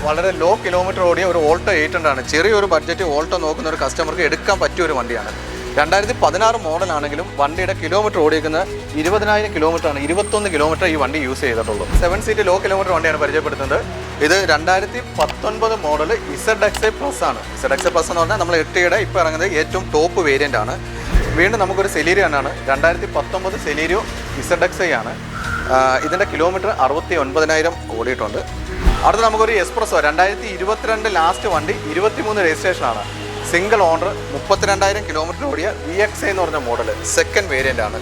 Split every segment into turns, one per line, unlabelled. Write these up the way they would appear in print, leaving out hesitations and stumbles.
വളരെ low kilometre ഓടിയ ഒരു ഓൾട്ടോ 800 ആണ്. ചെറിയൊരു ബഡ്ജറ്റ് ഓൾട്ടോ നോക്കുന്ന ഒരു കസ്റ്റമർക്ക് എടുക്കാൻ പറ്റിയ ഒരു വണ്ടിയാണ്. 2016 മോഡലാണെങ്കിലും വണ്ടിയുടെ കിലോമീറ്റർ ഓടിക്കുന്ന 20,000 കിലോമീറ്ററാണ്. 21 കിലോമീറ്റർ ഈ വണ്ടി യൂസ് ചെയ്തിട്ടുള്ളൂ. 7 സീറ്റ് ലോ കിലോമീറ്റർ വണ്ടിയാണ് പരിചയപ്പെടുത്തുന്നത്. ഇത് 2019 മോഡൽ ZXi Plus ആണ്. ZXi Plus എന്ന് പറഞ്ഞാൽ നമ്മൾ എട്ടിയുടെ ഇപ്പോൾ ഇറങ്ങുന്നത് ഏറ്റവും ടോപ്പ് വേരിയൻ്റ് ആണ്. വീണ്ടും നമുക്കൊരു സെലീരിയോ ആണ്. 2019 സെലീരിയോ ZXi ആണ്. ഇതിൻ്റെ കിലോമീറ്റർ 69,000 ഓടിയിട്ടുണ്ട്. അടുത്ത നമുക്കൊരു എക്സ്പ്രസോ 2022 ലാസ്റ്റ് വണ്ടി 23 രജിസ്ട്രേഷനാണ്. സിംഗിൾ ഓണർ 32,000 കിലോമീറ്റർ ഓടിയ VXi എന്ന് പറഞ്ഞ മോഡൽ സെക്കൻഡ് വേരിയൻ്റ് ആണ്.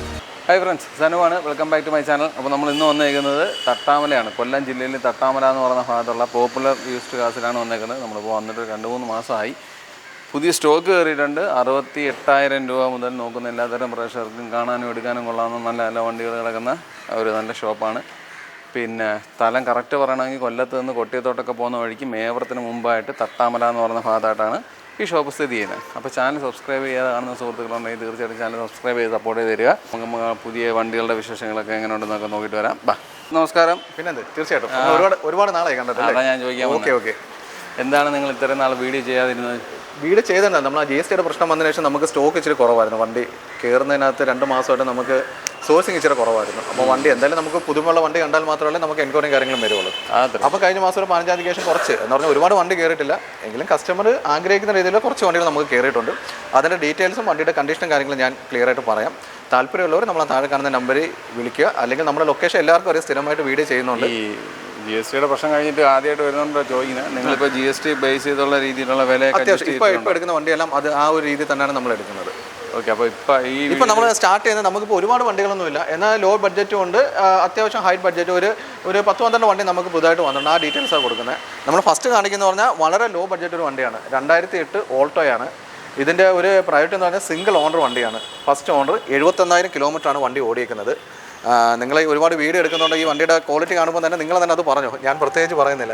ഹായ് ഫ്രണ്ട്സ്, സനുവാണ്. Welcome back to my channel. അപ്പോൾ നമ്മൾ ഇന്ന് വന്നേക്കുന്നത് തട്ടാമലയാണ്. കൊല്ലം ജില്ലയിൽ തട്ടാമല എന്ന് പറയുന്ന ഭാഗത്തുള്ള പോപ്പുലർ യൂസ്ഡ് കാസിലാണ് വന്നേക്കുന്നത്. നമ്മളിപ്പോൾ വന്നിട്ട് 2-3 മാസമായി. പുതിയ സ്റ്റോക്ക് കയറിയിട്ടുണ്ട്. 68,000 രൂപ മുതൽ നോക്കുന്ന എല്ലാത്തരം പ്രേക്ഷകർക്കും കാണാനും എടുക്കാനും കൊള്ളാവുന്ന നല്ല നല്ല വണ്ടികൾ കിടക്കുന്ന ഒരു നല്ല ഷോപ്പാണ്. പിന്നെ സ്ഥലം കറക്റ്റ് പറയണമെങ്കിൽ കൊല്ലത്ത് നിന്ന് കൊട്ടിയത്തോട്ടൊക്കെ പോകുന്ന വഴിക്ക് മേവറത്തിന് മുമ്പായിട്ട് തട്ടാമല എന്ന് പറയുന്ന ഭാഗത്തായിട്ടാണ് ഈ ഷോപ്പ് സ്ഥിതി ചെയ്യുന്നത്. അപ്പോൾ ചാനൽ സബ്സ്ക്രൈബ് ചെയ്യാതെ കാണുന്ന സുഹൃത്തുക്കളുണ്ടെങ്കിൽ തീർച്ചയായിട്ടും ചാനൽ സബ്സ്ക്രൈബ് ചെയ്ത് സപ്പോർട്ട് ചെയ്ത് തരിക. നമുക്ക് പുതിയ വണ്ടികളുടെ വിശേഷങ്ങളൊക്കെ എങ്ങനെ ഉണ്ടെന്നൊക്കെ നോക്കിയിട്ട് വരാം. നമസ്കാരം.
പിന്നെ തീർച്ചയായിട്ടും ഒരുപാട് നാളായി കണ്ടിട്ട്.
അതാ ഞാൻ ചോദിക്കാം. ഓക്കെ, എന്താണ് നിങ്ങൾ ഇത്രയും നാൾ വീഡിയോ ചെയ്യാതിരുന്നത്?
വീട് ചെയ്തിട്ടുണ്ട്. നമ്മൾ ആ GSTയുടെ പ്രശ്നം വന്നതിന് ശേഷം നമുക്ക് സ്റ്റോക്ക് ഇച്ചിരി കുറവായിരുന്നു. വണ്ടി കയറുന്നതിനകത്ത് 2 മാസമായിട്ട് നമുക്ക് സോഴ്സിങ് ഇച്ചിരി കുറവായിരുന്നു. അപ്പോൾ വണ്ടി എന്തായാലും നമുക്ക് പുതുമുള്ള വണ്ടി കണ്ടാൽ മാത്രമല്ലേ നമുക്ക് എൻക്വയറിയും കാര്യങ്ങളും വരുള്ളൂ. അപ്പോൾ കഴിഞ്ഞ മാസം ഒരു 15-ാം തീയതിക്ക് ശേഷം കുറച്ച് എന്ന് പറഞ്ഞാൽ ഒരുപാട് വണ്ടി കയറിയിട്ടില്ല എങ്കിലും കസ്റ്റമർ ആഗ്രഹിക്കുന്ന രീതിയിൽ കുറച്ച് വണ്ടികൾ നമുക്ക് കയറിയിട്ടുണ്ട്. അതിൻ്റെ ഡീറ്റെയിൽസും വണ്ടിയുടെ കണ്ടീഷനും കാര്യങ്ങളും ഞാൻ ക്ലിയർ ആയിട്ട് പറയാം. താല്പര്യമുള്ളവർ നമ്മളെ താഴെ കാണുന്ന നമ്പറിൽ വിളിക്കുക. അല്ലെങ്കിൽ നമ്മുടെ ലൊക്കേഷൻ എല്ലാവർക്കും അറിയാം, സ്ഥിരമായിട്ട് വീഡിയോ ചെയ്യുന്നുണ്ട്.
GSTയുടെ പ്രശ്നം കഴിഞ്ഞിട്ട് ആദ്യമായിട്ട് വരുന്നുണ്ടോ ചോദിക്കുന്നത്? നിങ്ങളിപ്പോൾ GST ബേസ് ചെയ്തുള്ള രീതിയിലുള്ള വില
അത്യാവശ്യം ഇപ്പോൾ എടുക്കുന്ന വണ്ടിയെല്ലാം അത് ആ ഒരു രീതി തന്നെയാണ് നമ്മൾ എടുക്കുന്നത്.
ഓക്കെ, അപ്പോൾ ഇപ്പോൾ
നമ്മൾ സ്റ്റാർട്ട് ചെയ്യുന്നത് നമുക്കിപ്പോൾ ഒരുപാട് വണ്ടികളൊന്നുമില്ല, എന്നാൽ ലോ ബഡ്ജറ്റും ഉണ്ട്, അത്യാവശ്യം ഹൈ ബഡ്ജറ്റ് ഒരു 10-12 വണ്ടി നമുക്ക് പുതുതായിട്ട് വന്നിട്ടുണ്ട്. ആ ഡീറ്റെയിൽസാണ് കൊടുക്കുന്നത്. നമ്മൾ ഫസ്റ്റ് കാണിക്കുന്ന പറഞ്ഞാൽ വളരെ ലോ ബഡ്ജറ്റ് ഒരു വണ്ടിയാണ്. 2008 ഓൾട്ടോയാണ്. ഇതിൻ്റെ ഒരു പ്രൈവറ്റ് എന്ന് പറഞ്ഞാൽ സിംഗിൾ ഓണർ വണ്ടിയാണ്. ഫസ്റ്റ് ഓണർ 71,000 കിലോമീറ്ററാണ് വണ്ടി ഓടിയിരിക്കുന്നത്. നിങ്ങൾ ഒരുപാട് വീഡിയോ എടുക്കുന്നുണ്ട്. ഈ വണ്ടിയുടെ ക്വാളിറ്റി കാണുമ്പോൾ തന്നെ നിങ്ങൾ തന്നെ അത് പറഞ്ഞു, ഞാൻ പ്രത്യേകിച്ച് പറയുന്നില്ല.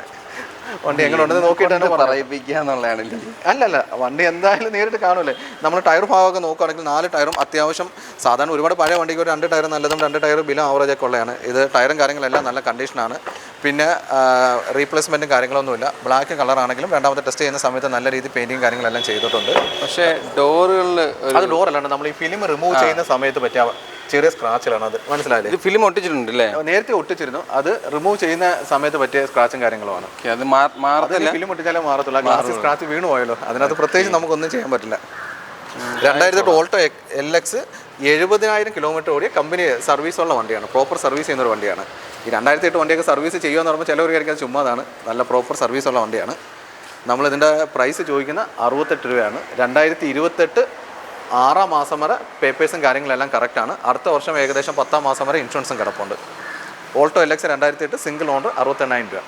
വണ്ടി എങ്ങനെ ഉണ്ടെന്ന് നോക്കിയിട്ട് തന്നെ
പറയിപ്പിക്കുക എന്നുള്ളതാണ്.
അല്ലല്ല, വണ്ടി എന്തായാലും നേരിട്ട് കാണൂലേ. നമ്മൾ ടയർ ഭാഗമൊക്കെ നോക്കുകയാണെങ്കിൽ 4 ടയറും അത്യാവശ്യം സാധാരണ ഒരുപാട് പഴയ വണ്ടിക്ക് ഒരു 2 ടയർ നല്ലതും 2 ടയർ ബിലോ ആവറേജ് ഒക്കെ ഉള്ളതാണ്. ഇത് ടയറും കാര്യങ്ങളെല്ലാം നല്ല കണ്ടീഷനാണ്. പിന്നെ റീപ്ലേസ്മെൻറ്റും കാര്യങ്ങളൊന്നുമില്ല. ബ്ലാക്ക് കളറാണെങ്കിലും രണ്ടാമത്തെ ടെസ്റ്റ് ചെയ്യുന്ന സമയത്ത് നല്ല രീതിയിൽ പെയിൻറ്റിങ് കാര്യങ്ങളെല്ലാം ചെയ്തിട്ടുണ്ട്.
പക്ഷേ ഡോറുകളിൽ
അത് ഡോറല്ലാണ്ട് നമ്മൾ ഈ ഫിലിം റിമൂവ് ചെയ്യുന്ന സമയത്ത് പറ്റിയ ചെറിയ സ്ക്രാച്ചുകളാണ്. അത് മനസ്സിലായില്ലേ?
ഇത് ഫിലിം ഒട്ടിച്ചിട്ടുണ്ട് അല്ലേ?
നേരത്തെ ഒട്ടിച്ചിരുന്നു. അത് റിമൂവ് ചെയ്യുന്ന സമയത്ത് പറ്റിയ സ്ക്രാച്ചും കാര്യങ്ങളുമാണ്.
അത് മാറത്തില്ല.
ഫിലിം ഒട്ടിച്ചാലേ മാറത്തുള്ളൂ. ഗ്ലാസ് സ്ക്രാച്ച് വീണ് പോയല്ലോ, അതിനകത്ത് പ്രത്യേകിച്ച് നമുക്കൊന്നും ചെയ്യാൻ പറ്റില്ല. 2008 ഓൾട്ടോ LX 70,000 കിലോമീറ്റർ ഓടിയ കമ്പനി സർവീസുള്ള വണ്ടിയാണ്. പ്രോപ്പർ സർവീസ് ചെയ്യുന്നൊരു വണ്ടിയാണ്. ഈ 2008 വണ്ടിയൊക്കെ സർവീസ് ചെയ്യുമെന്ന് പറയുമ്പോൾ ചിലവർ വിചാരിക്കാൻ ചുമ്മാതാണ്. നല്ല പ്രോപ്പർ സർവീസുള്ള വണ്ടിയാണ്. നമ്മളിതിൻ്റെ പ്രൈസ് ചോദിക്കുന്ന 68 രൂപയാണ്. 2028 6-ാം മാസം വരെ പേപ്പേഴ്സും കാര്യങ്ങളെല്ലാം കറക്റ്റാണ്. അടുത്ത വർഷം ഏകദേശം 10-ാം മാസം വരെ ഇൻഷുറൻസും കിടപ്പുണ്ട്. ഓൾട്ടോ LX 2008 സിംഗിൾ ഓണർ 68,000 രൂപ.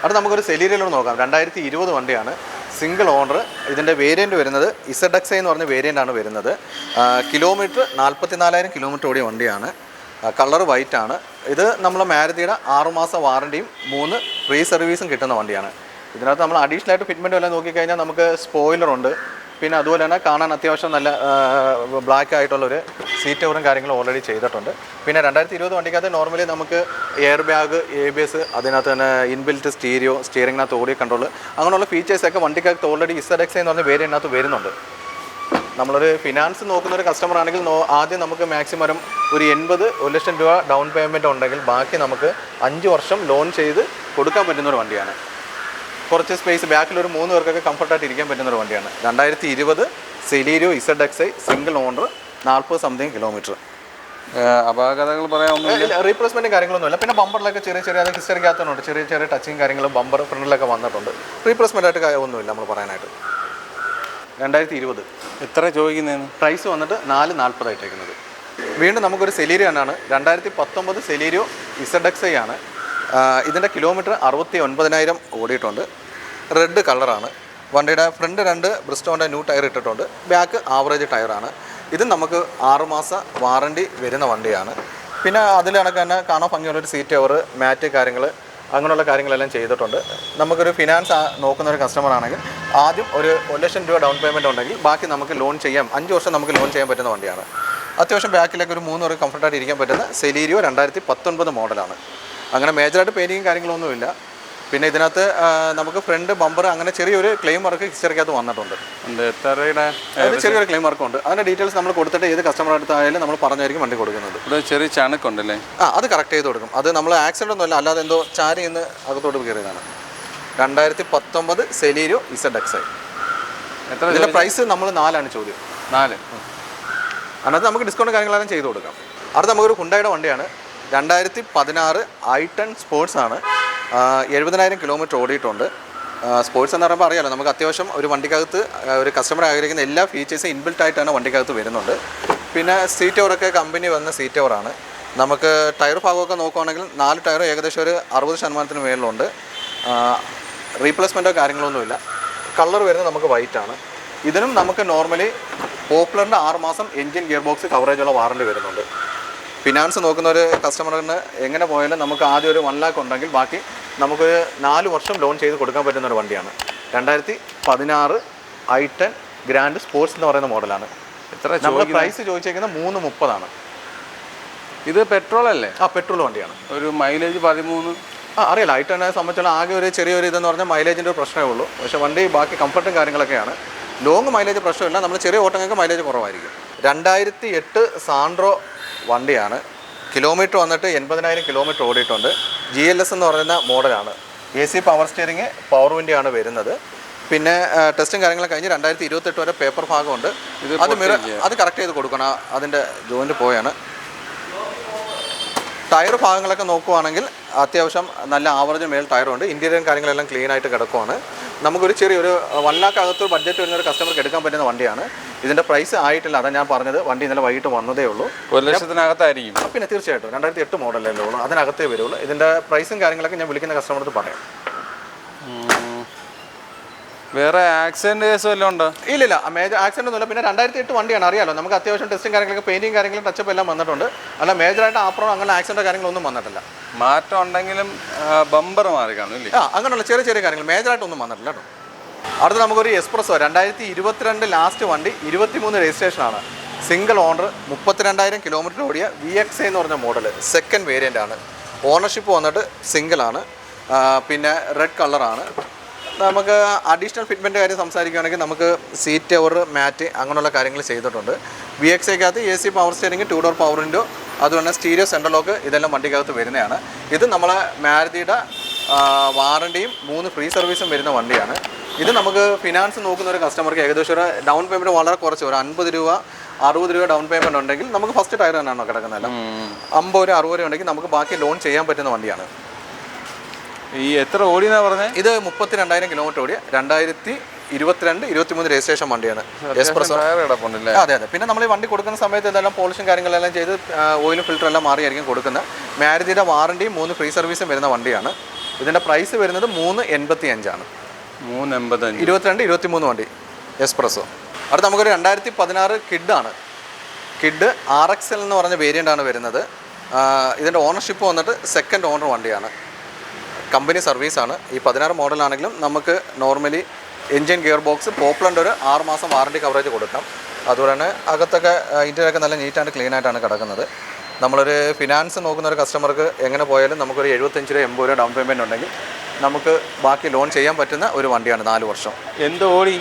അത് നമുക്കൊരു സെലീരിയയിലൂടെ നോക്കാം. 2020 വണ്ടിയാണ്, സിംഗിൾ ഓണർ. ഇതിൻ്റെ വേരിയൻറ്റ് വരുന്നത് ZXi എന്ന് പറഞ്ഞ വേരിയൻ്റാണ് വരുന്നത്. കിലോമീറ്റർ 44,000 കിലോമീറ്റർ ഓടിയ വണ്ടിയാണ്. കളർ വൈറ്റ് ആണ്. ഇത് നമ്മളെ മാരുതിയുടെ 6 മാസം വാറണ്ടിയും 3 ഫ്രീ സർവീസും കിട്ടുന്ന വണ്ടിയാണ്. ഇതിനകത്ത് നമ്മൾ അഡീഷണൽ ആയിട്ട് ഫിറ്റ്മെൻറ്റും എല്ലാം നോക്കിക്കഴിഞ്ഞാൽ നമുക്ക് സ്പോയിലറുണ്ട്. പിന്നെ അതുപോലെ തന്നെ കാണാൻ അത്യാവശ്യം നല്ല ബ്ലാക്ക് ആയിട്ടുള്ളൊരു സീറ്റ് കവറും കാര്യങ്ങളും ഓൾറെഡി ചെയ്തിട്ടുണ്ട്. പിന്നെ 2020 വണ്ടിക്കകത്ത് നോർമലി നമുക്ക് എയർ ബാഗ്, ABS, അതിനകത്ത് തന്നെ ഇൻബിൽറ്റ് സ്റ്റീരിയോ, സ്റ്റിയറിങ്ങിനകത്ത് ഓഡിയോ കൺട്രോൾ, അങ്ങനെയുള്ള ഫീച്ചേഴ്സൊക്കെ വണ്ടിക്കകത്ത് ഓൾറെഡി ZXi എന്ന് പറഞ്ഞ വേരിയൻ്റിനകത്ത് വരുന്നുണ്ട്. നമ്മളൊരു ഫിനാൻസ് നോക്കുന്ന ഒരു കസ്റ്റമർ ആണെങ്കിൽ ആദ്യം നമുക്ക് മാക്സിമം ഒരു 80-1 ലക്ഷം രൂപ ഡൗൺ പേയ്മെൻറ്റ് ഉണ്ടെങ്കിൽ ബാക്കി നമുക്ക് 5 വർഷം ലോൺ ചെയ്ത് കൊടുക്കാൻ പറ്റുന്നൊരു വണ്ടിയാണ്. കുറച്ച് സ്പേസ് ബാക്കിൽ ഒരു 3 പേർക്കൊക്കെ കംഫർട്ടായിട്ട് ഇരിക്കാൻ പറ്റുന്നൊരു വണ്ടിയാണ്. 2020 Celerio ZXi single owner forty something kilometre.
അപകടങ്ങൾ പറയാൻ
റീപ്ലേസ്മെൻറ്റും കാര്യങ്ങളൊന്നുമില്ല. പിന്നെ ബമ്പറിലൊക്കെ ചെറിയ അത് ഹിസ്റ്ററിക്കകത്തുണ്ട്. ചെറിയ ടച്ചിങ് കാര്യങ്ങളും ബമ്പർ ഫ്രണ്ടിലൊക്കെ വന്നിട്ടുണ്ട്. റീപ്ലേസ്മെൻ്റ് ആയിട്ട് ഒന്നുമില്ല നമ്മൾ പറയാനായിട്ട്. 2020
എത്ര ചോദിക്കുന്നതെന്ന്
പ്രൈസ് വന്നിട്ട് 440 ആയിട്ടേക്കുന്നത്. വീണ്ടും നമുക്കൊരു സെലീരിയോ ആണ്. 2019 സെലീരിയോ ZXi ആണ്. ഇതിൻ്റെ കിലോമീറ്റർ 69,000 ഓടിയിട്ടുണ്ട്. റെഡ് കളറാണ്. വണ്ടിയുടെ ഫ്രണ്ട് 2 ബ്രിസ്റ്റോൻ്റെ ന്യൂ ടയർ ഇട്ടിട്ടുണ്ട്. ബാക്ക് ആവറേജ് ടയറാണ്. ഇത് നമുക്ക് 6 മാസ വാറണ്ടി വരുന്ന വണ്ടിയാണ്. പിന്നെ അതിൽ കണക്ക് തന്നെ കാണാൻ ഭംഗിയുള്ളൊരു സീറ്റ് കവർ, മാറ്റ് കാര്യങ്ങൾ, അങ്ങനെയുള്ള കാര്യങ്ങളെല്ലാം ചെയ്തിട്ടുണ്ട്. നമുക്കൊരു ഫിനാൻസ് നോക്കുന്ന ഒരു കസ്റ്റമർ ആണെങ്കിൽ ആദ്യം ഒരു 1 ലക്ഷം രൂപ ഡൗൺ പേയ്മെൻറ്റ് ഉണ്ടെങ്കിൽ ബാക്കി നമുക്ക് ലോൺ ചെയ്യാം. 5 വർഷം നമുക്ക് ലോൺ ചെയ്യാൻ പറ്റുന്ന വണ്ടിയാണ്. അത്യാവശ്യം ബാക്കിലേക്ക് ഒരു 3 പേർക്ക് കംഫർട്ടായിട്ട് ഇരിക്കാൻ പറ്റുന്ന സെലീരിയോ 2019 മോഡലാണ്. അങ്ങനെ മേജറായിട്ട് പെയിൻറ്റിങ്ങും കാര്യങ്ങളൊന്നുമില്ല. പിന്നെ ഇതിനകത്ത് നമുക്ക് ഫ്രണ്ട് ബമ്പർ അങ്ങനെ ചെറിയൊരു ക്ലെയിം വർക്ക് ഹിസ്റ്ററിക്കകത്ത് വന്നിട്ടുണ്ട്. അത് ചെറിയൊരു ക്ലെയിം വർക്കുണ്ട്. അതിൻ്റെ ഡീറ്റെയിൽസ് നമ്മൾ കൊടുത്തിട്ട് ഏത് കസ്റ്റമർ അടുത്തായാലും നമ്മൾ പറഞ്ഞായിരിക്കും വണ്ടി കൊടുക്കുന്നത്.
ഇവിടെ ചെറിയ ചണക്കുണ്ടല്ലേ?
അത് കറക്റ്റ് ചെയ്ത് കൊടുക്കും. അത് നമ്മൾ ആക്സിഡൻ്റ് ഒന്നുമല്ല, അല്ലാതെ എന്തോ ചാരി ഇന്ന് അകത്തോട്ട് കയറിയതാണ്. 2019 സെലീരോ ZXi. ഇതിൻ്റെ പ്രൈസ് നമ്മൾ 4 ചോദ്യം.
4.
അതിനകത്ത് നമുക്ക് ഡിസ്കൗണ്ട് കാര്യങ്ങളെല്ലാം ചെയ്ത് കൊടുക്കാം. അടുത്ത നമുക്കൊരു ഹുണ്ടായുടെ വണ്ടിയാണ്. 2016 i10 സ്പോർട്സ് ആണ്. 70,000 കിലോമീറ്റർ ഓടിയിട്ടുണ്ട്. സ്പോർട്സ് എന്ന് പറയുമ്പോൾ അറിയാലോ, നമുക്ക് അത്യാവശ്യം ഒരു വണ്ടിക്കകത്ത് ഒരു കസ്റ്റമർ ആഗ്രഹിക്കുന്ന എല്ലാ ഫീച്ചേഴ്സും ഇൻബിൽട്ട് ആയിട്ടാണ് വണ്ടിക്കകത്ത് വരുന്നുണ്ട്. പിന്നെ സീറ്റ് കവറൊക്കെ കമ്പനി വന്ന സീറ്റ് കവറാണ്. നമുക്ക് ടയർ ഭാഗമൊക്കെ നോക്കുകയാണെങ്കിൽ 4 ടയർ ഏകദേശം ഒരു 60% മേളിലുണ്ട്. റീപ്ലേസ്മെൻറ്റോ കാര്യങ്ങളൊന്നുമില്ല. കളർ വരുന്നത് നമുക്ക് വൈറ്റ് ആണ്. ഇതിനും നമുക്ക് നോർമലി പോപ്പുലറിൻ്റെ 6 മാസം എൻജിൻ ഗിയർ ബോക്സ് കവറേജുള്ള വാറണ്ടി വരുന്നുണ്ട്. ഫിനാൻസ് നോക്കുന്ന ഒരു കസ്റ്റമറിന് എങ്ങനെ പോയാലും നമുക്ക് ആദ്യം ഒരു 1 lakh ഉണ്ടെങ്കിൽ ബാക്കി നമുക്കൊരു 4 വർഷം ലോൺ ചെയ്ത് കൊടുക്കാൻ പറ്റുന്ന ഒരു വണ്ടിയാണ്. 2016 i10 ഗ്രാൻഡ് സ്പോർട്സ് എന്ന് പറയുന്ന മോഡലാണ്. നമ്മൾ പ്രൈസ് ചോദിച്ചേക്കുന്നത് 330
ഇത് പെട്രോൾ അല്ലേ?
പെട്രോൾ വണ്ടിയാണ്.
ഒരു മൈലേജ് 13.
അറിയില്ല. i10 സംബന്ധിച്ചുള്ള ആകെ ഒരു ചെറിയൊരു ഇതെന്ന് പറഞ്ഞാൽ മൈലേജിൻ്റെ ഒരു പ്രശ്നമേ ഉള്ളൂ. പക്ഷേ വണ്ടി ബാക്കി കംഫർട്ടും കാര്യങ്ങളൊക്കെയാണ്. ലോങ് മൈലേജ് പ്രശ്നമില്ല. നമ്മൾ ചെറിയ ഓട്ടങ്ങൾക്ക് മൈലേജ് കുറവായിരിക്കും. 2008 സാൻഡ്രോ വണ്ടിയാണ്. കിലോമീറ്റർ വന്നിട്ട് 80,000 കിലോമീറ്റർ ഓടിയിട്ടുണ്ട്. GLS എന്ന് പറയുന്ന മോഡലാണ്. AC പവർ സ്റ്റിയറിംഗ്, പവർ വിൻഡോയാണ് വരുന്നത്. പിന്നെ ടെസ്റ്റും കാര്യങ്ങളൊക്കെ കഴിഞ്ഞ് 2028 വരെ പേപ്പർ ഭാഗമുണ്ട്. അത് കറക്റ്റ് ചെയ്ത് കൊടുക്കണം. അതിൻ്റെ ജോയിൻറ്റ് പോയാണ്. ടയർ ഭാഗങ്ങളൊക്കെ നോക്കുവാണെങ്കിൽ അത്യാവശ്യം നല്ല ആവറേജ് മേൽ ടയറുണ്ട്. ഇൻറ്റീരിയറും കാര്യങ്ങളെല്ലാം ക്ലീൻ ആയിട്ട് കിടക്കുവാണ്. നമുക്കൊരു ചെറിയൊരു 1 lakh അകത്ത് ബഡ്ജറ്റ് വരുന്ന ഒരു കസ്റ്റമർക്ക് എടുക്കാൻ പറ്റുന്ന വണ്ടിയാണ്. ഇതിൻ്റെ പ്രൈസ് ആയിട്ടില്ല. അതാണ് ഞാൻ പറഞ്ഞത്. വണ്ടി ഇന്നലെ വൈകിട്ട് വന്നതേ ഉള്ളൂ.
1 ലക്ഷത്തിനകത്തായിരിക്കും.
പിന്നെ തീർച്ചയായിട്ടും 2008 മോഡലല്ലേ ഉള്ളൂ. അതിനകത്തേ വരുള്ളൂ. ഇതിൻ്റെ പ്രൈസും കാര്യങ്ങളൊക്കെ ഞാൻ വിളിക്കുന്ന കസ്റ്റമർക്ക് പറയാം.
വേറെ ആക്സിഡന്റ് കേസ് വല്ലതും ഉണ്ടോ?
ഇല്ല, മേജർ ആക്സിഡന്റ് ഒന്നുമില്ല. പിന്നെ 2008 വണ്ടിയാണ്. അറിയാലോ, നമുക്ക് അത്യാവശ്യം ടെസ്റ്റും കാര്യങ്ങളൊക്കെ പെയിന്റിങ് കാര്യങ്ങളും ടച്ചപ്പ് എല്ലാം വന്നിട്ടുണ്ട്. അല്ല മേജറായിട്ട് ആപ്രോ അങ്ങനെ ആക്സിഡന്റ് കാര്യങ്ങളൊന്നും വന്നിട്ടില്ല.
മാറ്റം ഉണ്ടെങ്കിലും ബമ്പർ മാറി കാണും ഇല്ലേ?
അങ്ങനെയുള്ള ചെറിയ ചെറിയ കാര്യങ്ങൾ മേജറായിട്ടൊന്നും വന്നിട്ടില്ല കേട്ടോ. അടുത്ത് നമുക്കൊരു എക്സ്പ്രസോ 2022 ലാസ്റ്റ് വണ്ടി, 23 രജിസ്ട്രേഷനാണ്. സിംഗിൾ ഓണർ, 32,000 കിലോമീറ്റർ ഓടിയ VXi എന്ന് പറഞ്ഞ മോഡൽ, സെക്കൻഡ് വേരിയൻ്റ് ആണ്. ഓണർഷിപ്പ് വന്നിട്ട് സിംഗിളാണ്. പിന്നെ റെഡ് കളറാണ്. നമുക്ക് അഡീഷണൽ ഫിറ്റ്മെൻ്റ് കാര്യം സംസാരിക്കുകയാണെങ്കിൽ നമുക്ക് സീറ്റ് കവർ, മാറ്റ് അങ്ങനെയുള്ള കാര്യങ്ങൾ ചെയ്തിട്ടുണ്ട്. VXiക്കകത്ത് AC power steering, 2 door power window, അതുപോലെ സ്റ്റീരിയോ സെൻട്രൽ ലോക്ക് ഇതെല്ലാം വണ്ടിക്കകത്ത് വരുന്നതാണ്. ഇത് നമ്മളെ മാരുതിയുടെ വാറണ്ടിയും 3 ഫ്രീ സർവീസും വരുന്ന വണ്ടിയാണ്. ഇത് നമുക്ക് ഫിനാൻസ് നോക്കുന്ന ഒരു കസ്റ്റമർക്ക് ഏകദേശം ഒരു ഡൗൺ പേയ്മെൻറ്റ് വളരെ കുറച്ച്, ഒരു 50 രൂപ 60 രൂപ ഡൗൺ പേയ്മെൻറ്റ് ഉണ്ടെങ്കിൽ നമുക്ക് ഫസ്റ്റ് ടയർ തന്നെയാണോ കിടക്കുന്നതല്ല, 50 60 ഉണ്ടെങ്കിൽ നമുക്ക് ബാക്കി ലോൺ ചെയ്യാൻ പറ്റുന്ന വണ്ടിയാണ്.
ഈ എത്ര ഓടിയെന്നാ പറഞ്ഞത്?
ഇത് 32,000 കിലോമീറ്റർ ഓടിയ 2022-23 രജിസ്ട്രേഷൻ വണ്ടിയാണ്. എക്സ്പ്രസോ. അതെ. പിന്നെ നമ്മൾ ഈ വണ്ടി കൊടുക്കുന്ന സമയത്ത് ഇതെല്ലാം പോളിഷും കാര്യങ്ങളെല്ലാം ചെയ്ത് ഓയിലും ഫിൽറ്റർ എല്ലാം മാറിയായിരിക്കും കൊടുക്കുന്നത്. മാരുതിയുടെ വാറണ്ടിയും 3 ഫ്രീ സർവീസും വരുന്ന വണ്ടിയാണ്. ഇതിൻ്റെ പ്രൈസ് വരുന്നത് 385 22-23 വണ്ടി എക്സ്പ്രസോ. അടുത്ത് നമുക്കൊരു 2016 കിഡാണ്. കിഡ് RXL എന്ന് പറഞ്ഞ വേരിയൻ്റ് ആണ് വരുന്നത്. ഇതിൻ്റെ ഓണർഷിപ്പ് വന്നിട്ട് സെക്കൻഡ് ഓണർ വണ്ടിയാണ്. കമ്പനി സർവീസാണ്. ഈ 16 മോഡലാണെങ്കിലും നമുക്ക് നോർമലി എൻജിൻ ഗിയർ ബോക്സ് പോപ്പുലറിൻ്റെ ഒരു 6 മാസം വാറണ്ടി കവറേജ് കൊടുക്കാം. അതുപോലെ തന്നെ അകത്തൊക്കെ ഇൻറ്റീരിയറൊക്കെ നല്ല നീറ്റ് ആൻഡ് ക്ലീൻ ആയിട്ടാണ് കിടക്കുന്നത്. നമ്മളൊരു ഫിനാൻസ് നോക്കുന്ന ഒരു കസ്റ്റമർക്ക് എങ്ങനെ പോയാലും നമുക്കൊരു 75 രൂപ 80 രൂപ ഡൗൺ പേയ്മെൻറ്റ് ഉണ്ടെങ്കിൽ നമുക്ക് ബാക്കി ലോൺ ചെയ്യാൻ പറ്റുന്ന ഒരു വണ്ടിയാണ്. 4 വർഷം.
എന്ത് ഓടി?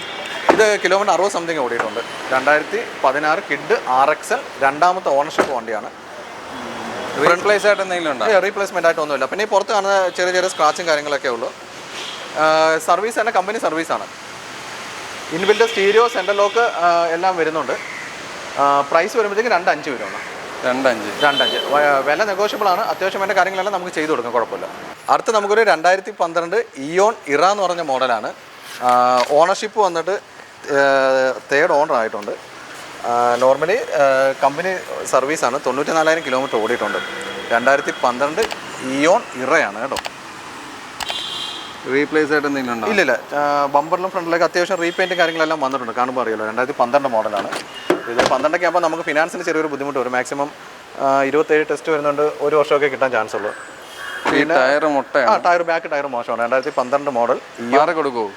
ഇത് കിലോമീറ്റർ 60 സംതിങ് ഓടിയിട്ടുണ്ട്. 2016 കിഡ് RXL, രണ്ടാമത്തെ ഓണർഷിപ്പ് വണ്ടിയാണ്.
റീപ്ലേസ് ആയിട്ട് എന്തെങ്കിലും ഉണ്ടോ?
റീപ്ലേസ്മെൻ്റ് ആയിട്ടൊന്നുമില്ല. പിന്നെ ഈ പുറത്ത് കാണുന്ന ചെറിയ ചെറിയ സ്ക്രാച്ചും കാര്യങ്ങളൊക്കെ ഉള്ളൂ. സർവീസ് തന്നെ കമ്പനി സർവീസാണ്. ഇൻബിൽഡ് സ്റ്റീരിയോ, സെൻട്രൽ ലോക്ക് എല്ലാം വരുന്നുണ്ട്. പ്രൈസ് വരുമ്പോഴത്തേക്ക് 2.5 വരുവാണ്. 2.5. വില നെഗോഷ്യബിൾ ആണ്. അത്യാവശ്യം വേണ്ട കാര്യങ്ങളെല്ലാം നമുക്ക് ചെയ്തു കൊടുക്കാം, കുഴപ്പമില്ല. അടുത്ത് നമുക്കൊരു 2012 ഇയോൺ ഇറ എന്ന് പറഞ്ഞ മോഡലാണ്. ഓണർഷിപ്പ് വന്നിട്ട് 3rd ഓണർ ആയിട്ടുണ്ട്. നോർമലി കമ്പനി സർവീസാണ്. 94,000 കിലോമീറ്റർ ഓടിയിട്ടുണ്ട്. 2012 ഇയോൺ ഇറയാണ് കേട്ടോ.
റീപ്ലേസ് ആയിട്ട് എന്തെങ്കിലും ഉണ്ടോ?
ഇല്ല. ബമ്പറിലും ഫ്രണ്ടിലൊക്കെ അത്യാവശ്യം റീപെയിൻറ്റും കാര്യങ്ങളെല്ലാം വന്നിട്ടുണ്ട്. കാണുമ്പോൾ അറിയാലോ, 2012 മോഡലാണ്. ഇത് 12 ആകുമ്പോൾ നമുക്ക് ഫിനാൻസിന് ചെറിയൊരു ബുദ്ധിമുട്ട് വരും. മാക്സിമം 27 ടെസ്റ്റ് വരുന്നുണ്ട്. 1 വർഷമൊക്കെ കിട്ടാൻ ചാൻസ് ഉള്ളൂ.
പിന്നെ
ടയർ ബാക്ക് ടയർ മോശമാണ്. 2012 മോഡൽ.
ഇയാറെ കൊടുക്കുമോ?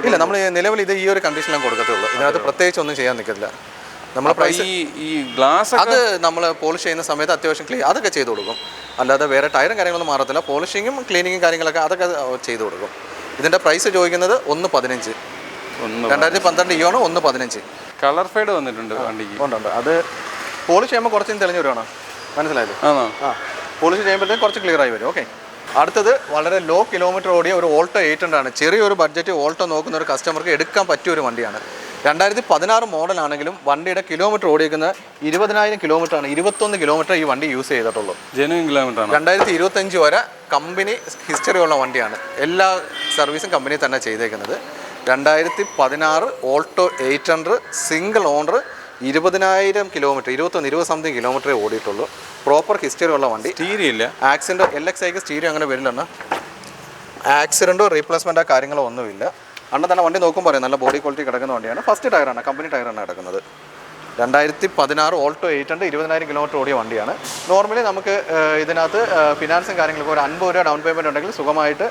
ഇല്ല, നമ്മൾ നിലവിൽ ഇത് ഈ ഒരു കണ്ടീഷനിലാണ് കൊടുക്കത്തുള്ളൂ. ഇതിനകത്ത് പ്രത്യേകിച്ച് ഒന്നും ചെയ്യാൻ നിൽക്കില്ല. നമ്മൾ പ്രൈസ്
ഈ ഗ്ലാസ്
അത് നമ്മൾ പോളിഷ് ചെയ്യുന്ന സമയത്ത് അത്യാവശ്യം ക്ലീൻ അതൊക്കെ ചെയ്ത് കൊടുക്കും. അല്ലാതെ വേറെ ടയറും കാര്യങ്ങളൊന്നും മാറത്തില്ല. പോളിഷിങ്ങും ക്ലീനിങ്ങും കാര്യങ്ങളൊക്കെ അതൊക്കെ ചെയ്ത് കൊടുക്കും. ഇതിൻ്റെ പ്രൈസ് ചോദിക്കുന്നത് 1.15. 2012 ഇയോണ് 1.15.
കളർ ഫെയ്ഡ് വന്നിട്ടുണ്ട് വണ്ടിക്ക്.
ഉണ്ട്. അത് പോളിഷ് ചെയ്യുമ്പോൾ കുറച്ചും തെളിഞ്ഞു വരുവാണ്. മനസ്സിലായത്? പോളിഷ് ചെയ്യുമ്പോഴത്തേക്ക് കുറച്ച് ക്ലിയർ ആയി വരും. ഓക്കെ. അടുത്തത് വളരെ ലോ കിലോമീറ്റർ ഓടിയ ഒരു ഓൾട്ടോ 800 ആണ്. ചെറിയൊരു ബഡ്ജറ്റ് ഓൾട്ടോ നോക്കുന്ന ഒരു കസ്റ്റമർക്ക് എടുക്കാൻ പറ്റിയ ഒരു വണ്ടിയാണ്. 2016 മോഡലാണെങ്കിലും വണ്ടിയുടെ കിലോമീറ്റർ ഓടിക്കുന്ന 20,000 കിലോമീറ്റർ ആണ്. 21 കിലോമീറ്റർ ഈ വണ്ടി യൂസ് ചെയ്തിട്ടുള്ളൂ.
ജെന്യൂൻ കിലോമീറ്റർ ആണ്.
2025 വരെ കമ്പനി ഹിസ്റ്ററി ഉള്ള വണ്ടിയാണ്. എല്ലാ സർവീസും കമ്പനി തന്നെ ചെയ്തേക്കുന്നത്. 2016 Alto 800 single owner, 20,000 kilometre, 20 something കിലോമീറ്ററേ ഓടിയിട്ടുള്ളൂ. പ്രോപ്പർ ഹിസ്റ്ററി ഉള്ള വണ്ടി.
സ്റ്റീരിയോ ഇല്ല.
ആക്സിഡൻറ്റോ LXIക്ക് സ്റ്റീരിയോ അങ്ങനെ വരില്ലെന്ന്. ആക്സിഡൻറ്റോ റീപ്ലേസ്മെൻറ്റോ കാര്യങ്ങളോ ഒന്നുമില്ല. അന്ന് തന്നെ വണ്ടി നോക്കുമ്പോൾ പറയാം നല്ല ബോഡി ക്വാളിറ്റി കിടക്കുന്ന വണ്ടിയാണ്. ഫസ്റ്റ് ടയറാണ്, കമ്പനി ടയറാണ് കിടക്കുന്നത്. 2016 ഓൾട്ടോ 800 20,000 കിലോമീറ്റർ ഓടിയ വണ്ടിയാണ്. നോർമലി നമുക്ക് ഇതിനകത്ത് ഫിനാൻസും കാര്യങ്ങളൊക്കെ ഒരു 50 രൂപ ഡൗൺ പേയ്മെൻറ്റ് ഉണ്ടെങ്കിൽ സുഖമായിട്ട്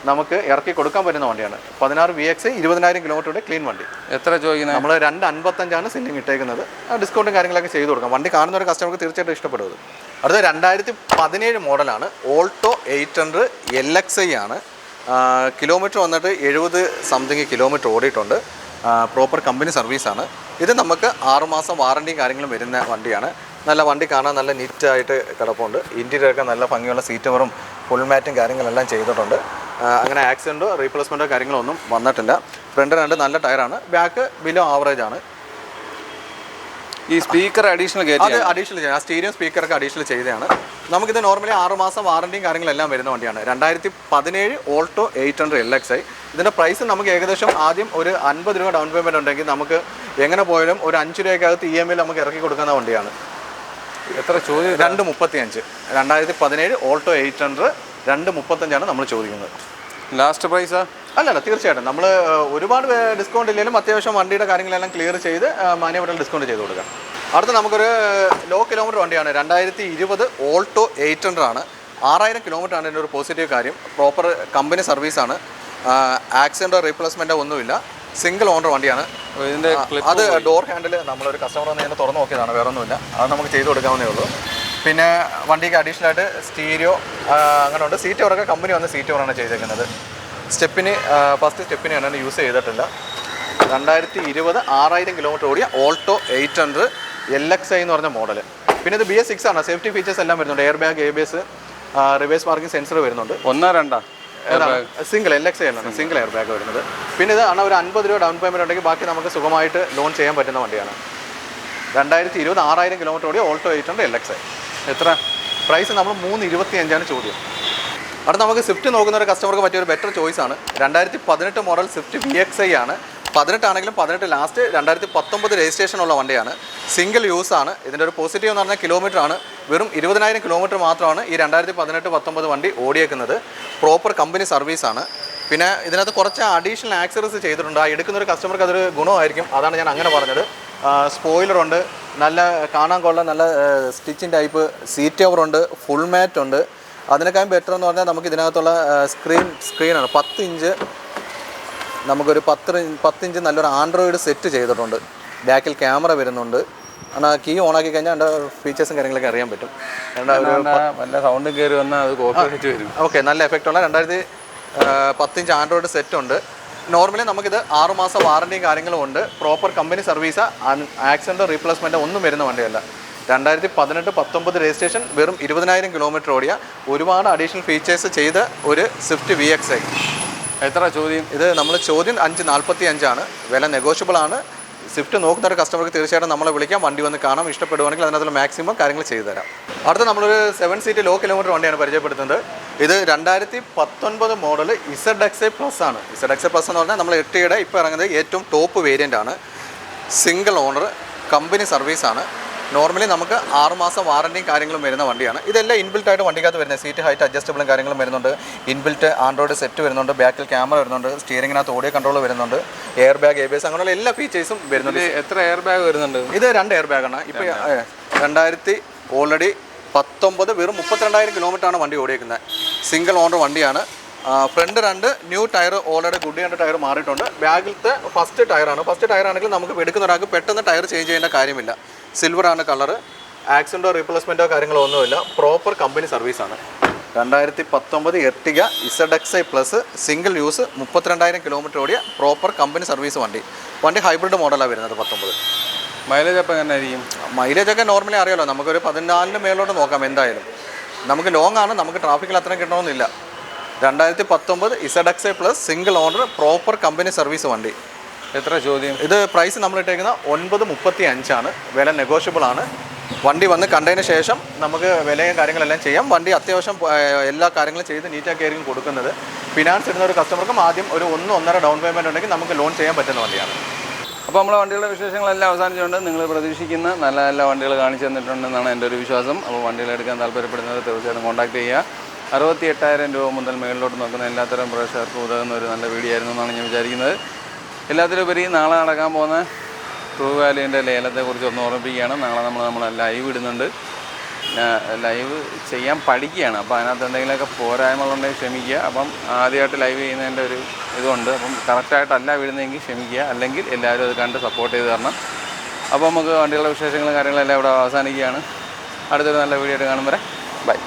നമുക്ക് ഇറക്കി കൊടുക്കാൻ പറ്റുന്ന വണ്ടിയാണ്. 16 VX 20,000 കിലോമീറ്ററുടെ ക്ലീൻ വണ്ടി.
എത്ര ചോദിക്കുന്നത്?
നമ്മൾ 2.55 സെല്ലിങ് ഇട്ടേക്കുന്നത്. ഡിസ്കൗണ്ടും കാര്യങ്ങളൊക്കെ ചെയ്ത് കൊടുക്കാം. വണ്ടി കാണുന്ന ഒരു കസ്റ്റമർക്ക് തീർച്ചയായിട്ടും ഇഷ്ടപ്പെടുന്നത്. അടുത്ത 2017 മോഡലാണ് ഓൾട്ടോ 800 LXI ആണ്. കിലോമീറ്റർ വന്നിട്ട് 70 സംതിങ് കിലോമീറ്റർ ഓടിയിട്ടുണ്ട്. പ്രോപ്പർ കമ്പനി സർവീസാണ്. ഇത് നമുക്ക് 6 മാസം വാറണ്ടിയും കാര്യങ്ങളും വരുന്ന വണ്ടിയാണ്. നല്ല വണ്ടി കാണാൻ നല്ല നീറ്റായിട്ട് കിടപ്പുണ്ട്. ഇൻറ്റീരിയറൊക്കെ നല്ല ഭംഗിയുള്ള സീറ്റ് കവറും ഫുൾ മാറ്റും കാര്യങ്ങളെല്ലാം ചെയ്തിട്ടുണ്ട്. അങ്ങനെ ആക്സിഡൻറ്റോ റീപ്ലേസ്മെൻറ്റോ കാര്യങ്ങളോ ഒന്നും വന്നിട്ടില്ല. ഫ്രണ്ട് 2 നല്ല ടയറാണ്. ബാക്ക് ബിലോ ആവറേജ് ആണ്.
ഈ സ്പീക്കർ അഡീഷണൽ
ചെയ്യാം. ആ സ്റ്റീരിയോ സ്പീക്കറൊക്കെ അഡീഷണൽ ചെയ്തതാണ്. നമുക്കിത് നോർമലി 6 മാസം വാറണ്ടിയും കാര്യങ്ങളെല്ലാം വരുന്ന വണ്ടിയാണ്. 2017 ഓൾട്ടോ 800 LXI. ഇതിൻ്റെ പ്രൈസ് നമുക്ക് ഏകദേശം ആദ്യം ഒരു 50 രൂപ ഡൗൺ പേയ്മെൻറ്റ് ഉണ്ടെങ്കിൽ നമുക്ക് എങ്ങനെ പോയാലും ഒരു 5 രൂപയ്ക്കകത്ത് EMI നമുക്ക് ഇറക്കി കൊടുക്കുന്ന വണ്ടിയാണ്.
എത്ര ചോദ്യം?
2.35. 2017 ഓൾട്ടോ 800 2.35 നമ്മൾ ചോദിക്കുന്നത്.
ലാസ്റ്റ് പ്രൈസാ?
അല്ലല്ല, തീർച്ചയായിട്ടും നമ്മൾ ഒരുപാട് ഡിസ്കൗണ്ട് ഇല്ലെങ്കിലും അത്യാവശ്യം വണ്ടിയുടെ കാര്യങ്ങളെല്ലാം ക്ലിയർ ചെയ്ത് മാന്യമായിട്ടുള്ള ഡിസ്കൗണ്ട് ചെയ്ത് കൊടുക്കാം. അടുത്ത നമുക്കൊരു ലോ കിലോമീറ്റർ വണ്ടിയാണ്. 2020 ഓൾട്ടോ 800 ആണ്. 6000 കിലോമീറ്റർ ആണ് ഇതിൻ്റെ ഒരു പോസിറ്റീവ് കാര്യം. പ്രോപ്പർ കമ്പനി സർവീസാണ്. ആക്സിഡൻറ്റോ റീപ്ലേസ്മെൻറ്റോ ഒന്നുമില്ല. സിംഗിൾ ഓണർ വണ്ടിയാണ്.
ഇതിൻ്റെ
അത് ഡോർ ഹാൻഡിൽ നമ്മളൊരു കസ്റ്റമർ വന്ന് ഇതിനെ തുറന്ന് നോക്കിയതാണ്, വേറെ ഒന്നുമില്ല. അത് നമുക്ക് ചെയ്ത് കൊടുക്കാവുന്നേ ഉള്ളൂ. പിന്നെ വണ്ടിക്ക് അഡീഷണൽ ആയിട്ട് സ്റ്റീരിയോ അങ്ങനെ ഉണ്ട്. സീറ്റ് കവറൊക്കെ കമ്പനി വന്ന് സീറ്റ് കവറാണ് ചെയ്തേക്കുന്നത്. സ്റ്റെപ്പിന് ഫസ്റ്റ് സ്റ്റെപ്പിനെയാണ് യൂസ് ചെയ്തിട്ടില്ല. 2020 6000 കിലോമീറ്റർ ഓടിയ ഓൾട്ടോ 800 LXI എന്ന് പറഞ്ഞ മോഡൽ. പിന്നെ ഇത് BS6 ആണ്. സേഫ്റ്റി ഫീച്ചേഴ്സ് എല്ലാം വരുന്നുണ്ട്. Air bag, ABS, reverse parking sensor വരുന്നുണ്ട്.
1-2
സിംഗിൾ LXI അല്ല, സിംഗിൾ എയർ ബാഗ് വരുന്നത്. പിന്നെ ഇത് ആണ് ഒരു 50 രൂപ ഡൗൺ പേയ്മെൻറ്റ് ഉണ്ടെങ്കിൽ ബാക്കി നമുക്ക് സുഖമായിട്ട് ലോൺ ചെയ്യാൻ പറ്റുന്ന വണ്ടിയാണ്. 2020 6000 കിലോമീറ്റർ ഓടിയ ഓൾട്ടോ 800 LXI.
എത്ര
പ്രൈസ്? നമ്മൾ 325 ചോദ്യം. അവിടെ നമുക്ക് സ്വിഫ്റ്റ് നോക്കുന്ന ഒരു കസ്റ്റമർക്ക് പറ്റിയ ഒരു ബെറ്റർ ചോയ്സ് ആണ്. 2018 മോഡൽ സ്വിഫ്റ്റ് VXI ആണ്. 18 ആണെങ്കിലും 18 ലാസ്റ്റ് 2019 രജിസ്ട്രേഷൻ ഉള്ള വണ്ടിയാണ്. സിംഗിൾ യൂസ് ആണ്. ഇതിൻ്റെ ഒരു പോസിറ്റീവ് എന്ന് പറഞ്ഞാൽ കിലോമീറ്റർ ആണ്. വെറും 20,000 കിലോമീറ്റർ മാത്രമാണ് ഈ 2018-19 വണ്ടി ഓടിയേക്കുന്നത്. പ്രോപ്പർ കമ്പനി സർവീസാണ്. പിന്നെ ഇതിനകത്ത് കുറച്ച് അഡീഷണൽ ആക്സറീസ് ചെയ്തിട്ടുണ്ട്. ആ എടുക്കുന്ന ഒരു കസ്റ്റമർക്ക് അതൊരു ഗുണമായിരിക്കും. അതാണ് ഞാൻ അങ്ങനെ പറഞ്ഞത്. സ്പോയിലറുണ്ട്, നല്ല കാണാൻ കൊള്ളാൻ നല്ല സ്റ്റിച്ചിങ് ടൈപ്പ് സീറ്റ് കവറുണ്ട്, ഫുൾ മാറ്റ് ഉണ്ട്. അതിനേക്കാളും ബെറ്റർ എന്ന് പറഞ്ഞാൽ നമുക്ക് ഇതിനകത്തുള്ള സ്ക്രീനാണ് 10 ഇഞ്ച്. നമുക്കൊരു 10 ഇഞ്ച് നല്ലൊരു ആൻഡ്രോയിഡ് സെറ്റ് ചെയ്തിട്ടുണ്ട്. ബാക്കിൽ ക്യാമറ വരുന്നുണ്ട്. എന്നാൽ കീ ഓണാക്കി കഴിഞ്ഞാൽ അതിൻ്റെ ഫീച്ചേഴ്സും കാര്യങ്ങളൊക്കെ അറിയാൻ പറ്റും.
നല്ല സൗണ്ട് കയറി വന്നാൽ അത് കോപ്പി അടിച്ച് വരും.
ഓക്കെ, നല്ല എഫക്റ്റുള്ള 2010 ഇഞ്ച് ആൻഡ്രോയിഡ് സെറ്റ് ഉണ്ട്. നോർമലി നമുക്കിത് 6 മാസം വാറണ്ടിയും കാര്യങ്ങളും ഉണ്ട്. പ്രോപ്പർ കമ്പനി സർവീസ്, ആക്സിഡൻറ്റോ റീപ്ലേസ്മെൻറ്റോ ഒന്നും വരുന്ന വണ്ടിയല്ല. 2018-19 രജിസ്ട്രേഷൻ, വെറും 20,000 കിലോമീറ്റർ ഓടിയ ഒരുപാട് അഡീഷണൽ ഫീച്ചേഴ്സ് ചെയ്ത ഒരു സ്വിഫ്റ്റ് VXI.
എത്ര ചോദ്യം?
ഇത് നമ്മൾ ചോദ്യം 5.45 വില നെഗോഷ്യബിൾ ആണ്. സ്വിഫ്റ്റ് നോക്കുന്ന ഒരു കസ്റ്റമർക്ക് തീർച്ചയായിട്ടും നമ്മളെ വിളിക്കാം. വണ്ടി വന്ന് കാണാം. ഇഷ്ടപ്പെടുവാണെങ്കിൽ അതിനകത്തുള്ള മാക്സിമം കാര്യങ്ങൾ ചെയ്തു തരാം. അടുത്ത നമ്മളൊരു 7 സീറ്റ് ലോ കിലോമീറ്റർ വണ്ടിയാണ് പരിചയപ്പെടുത്തുന്നത്. ഇത് 2019 മോഡൽ ZXi Plus ആണ്. ZXi Plus എന്ന് പറഞ്ഞാൽ നമ്മൾ എട്ടിയുടെ ഇപ്പോൾ ഇറങ്ങുന്നത് ഏറ്റവും ടോപ്പ് വേരിയൻ്റ് ആണ്. സിംഗിൾ ഓണർ, കമ്പനി സർവീസാണ്. നോർമലി നമുക്ക് 6 മാസം വാറണ്ടിയും കാര്യങ്ങളും വരുന്ന വണ്ടിയാണ്. ഇതെല്ലാം ഇൻബിൽറ്റ് ആയിട്ട് വണ്ടിക്കകത്ത് വരുന്നത്. സീറ്റ് ഹൈറ്റ് അഡ്ജസ്റ്റബിളും കാര്യങ്ങളും വരുന്നുണ്ട്. ഇൻബിൽറ്റ് ആൻഡ്രോയിഡ് സെറ്റ് വരുന്നുണ്ട്. ബാക്കിൽ ക്യാമറ വരുന്നുണ്ട്. സ്റ്റിയറിങ്ങിനകത്ത് ഓഡിയോ കൺട്രോൾ വരുന്നുണ്ട്. എയർ ബാഗ്, ABS അങ്ങനെയുള്ള എല്ലാ ഫീച്ചേഴ്സും വരുന്നുണ്ട്.
എത്ര എയർ ബാഗ് വരുന്നുണ്ട്?
ഇത് 2 എയർ ബാഗാണ്. ഇപ്പോൾ 2019 വെറും 32,000 കിലോമീറ്റർ ആണ് വണ്ടി ഓടിയേക്കുന്നത്. സിംഗിൾ ഓണർ വണ്ടിയാണ്. Front 2 new tyre already good ചെയ്യേണ്ട ടയർ മാറിയിട്ടുണ്ട്. ബാഗിലത്തെ ഫസ്റ്റ് ടയറാണ്. ഫസ്റ്റ് ടയർ ആണെങ്കിൽ നമുക്ക് എടുക്കുന്ന ഒരാൾക്ക് പെട്ടെന്ന് ടയർ ചേഞ്ച് ചെയ്യേണ്ട കാര്യമില്ല. സിൽവറാണ് കളറ്. ആക്സിഡൻറ്റോ റീപ്ലേസ്മെൻറ്റോ കാര്യങ്ങളോ ഒന്നുമില്ല, പ്രോപ്പർ കമ്പനി സർവീസാണ്. 2019 Ertiga ZXi plus single use 32,000 kilometre ഓടിയ പ്രോപ്പർ കമ്പനി സർവീസ് വണ്ടി ഹൈബ്രിഡ് മോഡലാണ് വരുന്നത്. 19
മൈലേജ് അപ്പം എങ്ങനെ ആയിരിക്കും?
മൈലേജൊക്കെ നോർമലി അറിയാമല്ലോ, നമുക്കൊരു 14 മേലോട്ട് നോക്കാം എന്തായാലും. നമുക്ക് ലോങ് ആണ്, നമുക്ക് ട്രാഫിക്കിൽ അത്രയും കിട്ടണമെന്നില്ല. 2019 ZXi plus single owner proper company service വണ്ടി.
എത്ര ചോദ്യം?
ഇത് പ്രൈസ് നമ്മൾ ഇട്ടേക്കുന്ന 935 ആണ്. വില നെഗോഷ്യബിൾ ആണ്. വണ്ടി വന്ന് കണ്ടതിന് ശേഷം നമുക്ക് വിലയും കാര്യങ്ങളെല്ലാം ചെയ്യാം. വണ്ടി അത്യാവശ്യം എല്ലാ കാര്യങ്ങളും ചെയ്ത് നീറ്റാക്കി ആയിരിക്കും കൊടുക്കുന്നത്. ഫിനാൻസ് ഇടുന്ന ഒരു കസ്റ്റമർക്കും ആദ്യം ഒരു 1-1.5 ഡൗൺ പേയ്മെൻറ്റ് ഉണ്ടെങ്കിൽ നമുക്ക് ലോൺ ചെയ്യാൻ പറ്റുന്ന വണ്ടിയാണ്.
അപ്പോൾ നമ്മളെ വണ്ടികളുടെ വിശേഷങ്ങളെല്ലാം അവസാനിച്ചുകൊണ്ട് നിങ്ങൾ പ്രതീക്ഷിക്കുന്ന നല്ല നല്ല വണ്ടികൾ കാണിച്ചു തന്നിട്ടുണ്ടെന്നാണ് എൻ്റെ ഒരു വിശ്വാസം. അപ്പോൾ വണ്ടികൾ എടുക്കാൻ താല്പര്യപ്പെടുന്നത് തീർച്ചയായിട്ടും കോൺടാക്ട് ചെയ്യുക. 68,000 രൂപ മുതൽ മേളിലോട്ട് നോക്കുന്ന എല്ലാത്തരം പ്രേക്ഷകർക്കും ഉതകുന്ന ഒരു നല്ല വീഡിയോ ആയിരുന്നു എന്നാണ് ഞാൻ വിചാരിക്കുന്നത്. എല്ലാത്തിലുപരി നാളെ നടക്കാൻ പോകുന്ന ട്രൂ വാല്യൂവിൻ്റെ ലേലത്തെക്കുറിച്ച് ഒന്ന് ഓർമ്മിപ്പിക്കുകയാണ്. നാളെ നമ്മൾ ലൈവ് ഇടുന്നുണ്ട്. ലൈവ് ചെയ്യാൻ പഠിക്കുകയാണ്. അപ്പോൾ അതിനകത്ത് എന്തെങ്കിലുമൊക്കെ പോരായ്മകളുണ്ടെങ്കിൽ ക്ഷമിക്കുക. അപ്പം ആദ്യമായിട്ട് ലൈവ് ചെയ്യുന്നതിൻ്റെ ഒരു ഇതുണ്ട്. അപ്പം കറക്റ്റായിട്ടല്ല വിടുന്നതെങ്കിൽ ക്ഷമിക്കുക. അല്ലെങ്കിൽ എല്ലാവരും അത് കണ്ട് സപ്പോർട്ട് ചെയ്ത് തരണം. അപ്പോൾ നമുക്ക് വണ്ടികളുടെ വിശേഷങ്ങളും കാര്യങ്ങളെല്ലാം ഇവിടെ അവസാനിക്കുകയാണ്. അടുത്തൊരു നല്ല വീഡിയോ ആയിട്ട് കാണും വരെ ബൈ.